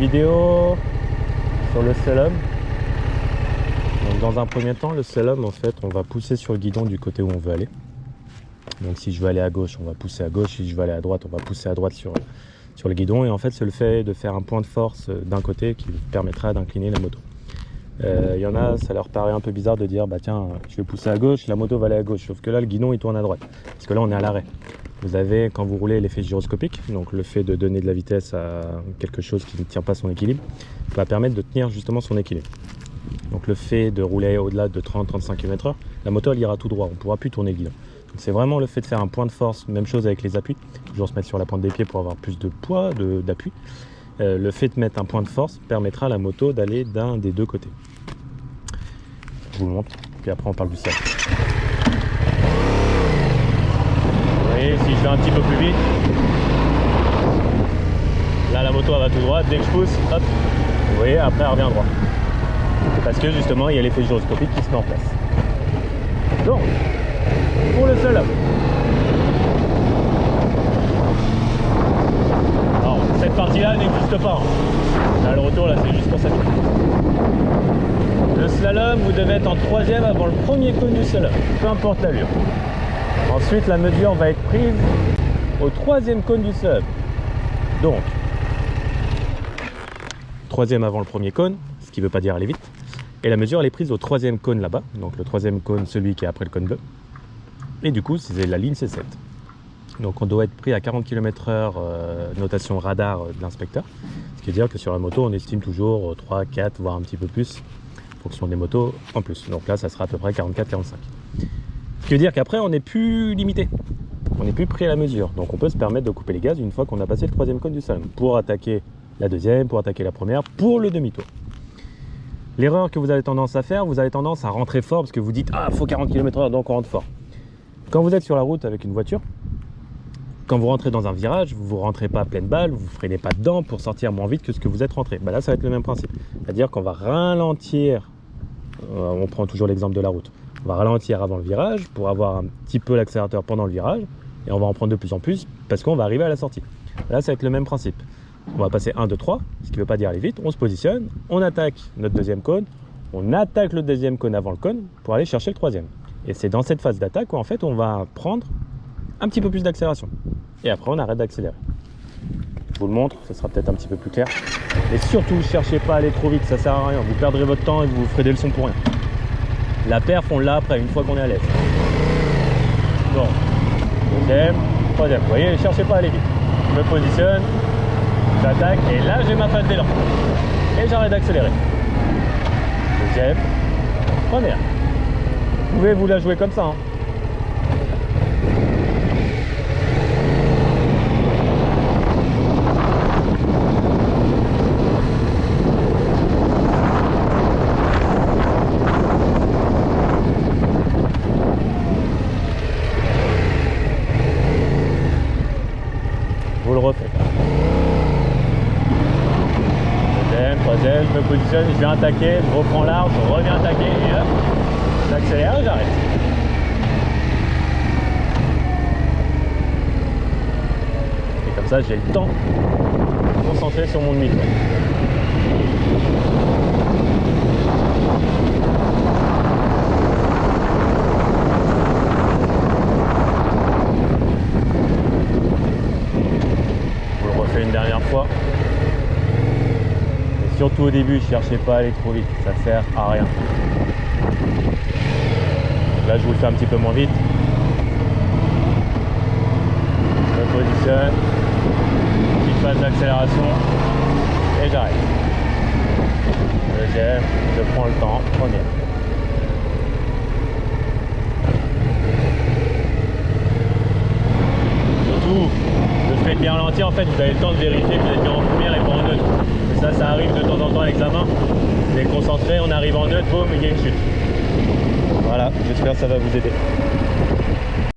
vidéo sur le slalom. Donc dans un premier temps, le slalom, en fait, on va pousser sur le guidon du côté où on veut aller. Donc si je veux aller à gauche, on va pousser à gauche. Si je veux aller à droite, on va pousser à droite sur le guidon. Et en fait, c'est le fait de faire un point de force d'un côté qui permettra d'incliner la moto. Il y en a, ça leur paraît un peu bizarre de dire, bah tiens, je vais pousser à gauche, la moto va aller à gauche. Sauf que là, le guidon, il tourne à droite. Parce que là, on est à l'arrêt. Vous avez, quand vous roulez, l'effet gyroscopique, donc le fait de donner de la vitesse à quelque chose qui ne tient pas son équilibre, va permettre de tenir justement son équilibre. Donc le fait de rouler au-delà de 30-35 km/h, la moto elle ira tout droit, on ne pourra plus tourner le guidon. Donc c'est vraiment le fait de faire un point de force, même chose avec les appuis, toujours se mettre sur la pointe des pieds pour avoir plus de poids, d'appui. Le fait de mettre un point de force permettra à la moto d'aller d'un des deux côtés. Je vous le montre, puis après on parle du sol. Et si je vais un petit peu plus vite, là la moto elle va tout droit, dès que je pousse, hop, vous voyez, après elle revient droit. Parce que justement il y a l'effet gyroscopique qui se met en place. Donc, pour le slalom. Alors, cette partie-là n'existe pas. Là, le retour, là, c'est juste pour ça. Le slalom, vous devez être en troisième avant le premier cône du slalom, peu importe l'allure. Ensuite, la mesure va être prise au troisième cône du slalom. Donc, troisième avant le premier cône, ce qui ne veut pas dire aller vite. Et la mesure, elle est prise au troisième cône là-bas. Donc, le troisième cône, celui qui est après le cône bleu. Et du coup, la ligne, c'est 7. Donc, on doit être pris à 40 km/h, notation radar de l'inspecteur. Ce qui veut dire que sur la moto, on estime toujours 3, 4, voire un petit peu plus, en fonction des motos en plus. Donc là, ça sera à peu près 44-45. Ce qui veut dire qu'après, on n'est plus limité. On n'est plus pris à la mesure. Donc, on peut se permettre de couper les gaz une fois qu'on a passé le troisième cône du slalom pour attaquer la deuxième, pour attaquer la première, pour le demi-tour. L'erreur que vous avez tendance à faire, vous avez tendance à rentrer fort parce que vous dites « Ah, il faut 40 km/h, donc on rentre fort ». Quand vous êtes sur la route avec une voiture, quand vous rentrez dans un virage, vous ne rentrez pas à pleine balle, vous ne freinez pas dedans pour sortir moins vite que ce que vous êtes rentré. Bah là, ça va être le même principe. C'est-à-dire qu'on va ralentir, on prend toujours l'exemple de la route, on va ralentir avant le virage pour avoir un petit peu l'accélérateur pendant le virage et on va en prendre de plus en plus parce qu'on va arriver à la sortie. Là, ça va être le même principe. On va passer 1, 2, 3, ce qui ne veut pas dire aller vite, on se positionne, on attaque notre deuxième cône, on attaque le deuxième cône avant le cône pour aller chercher le troisième. Et c'est dans cette phase d'attaque où en fait on va prendre un petit peu plus d'accélération. Et après on arrête d'accélérer. Je vous le montre, ça sera peut-être un petit peu plus clair. Et surtout, ne cherchez pas à aller trop vite, ça sert à rien. Vous perdrez votre temps et vous ferez des leçons pour rien. La perf, on l'a après, une fois qu'on est à l'aise. Bon, deuxième, troisième. Vous voyez, ne cherchez pas à aller vite. Je me positionne, j'attaque et là j'ai ma phase d'élan. Et j'arrête d'accélérer. Deuxième, première. Vous pouvez vous la jouer comme ça. Hein. Vous le refaites. Deuxième, troisième, je me positionne, je viens attaquer, je reprends l'arbre, je reviens attaquer et hop, j'accélère et j'arrête. Et comme ça, j'ai le temps de me concentrer sur mon demi-tour. Une dernière fois. Et surtout au début, ne cherchez pas à aller trop vite, ça sert à rien. Là, je vous le fais un petit peu moins vite. Je me positionne, petite phase d'accélération et j'arrête. Deuxième, je prends le temps, première. Surtout, le fait de bien ralentir, en fait, vous avez le temps de vérifier que vous êtes bien en première et pas en neutre. Ça arrive de temps en temps à l'examen. Vous êtes concentré, on arrive en neutre, boum, il y a une chute. Voilà, j'espère que ça va vous aider.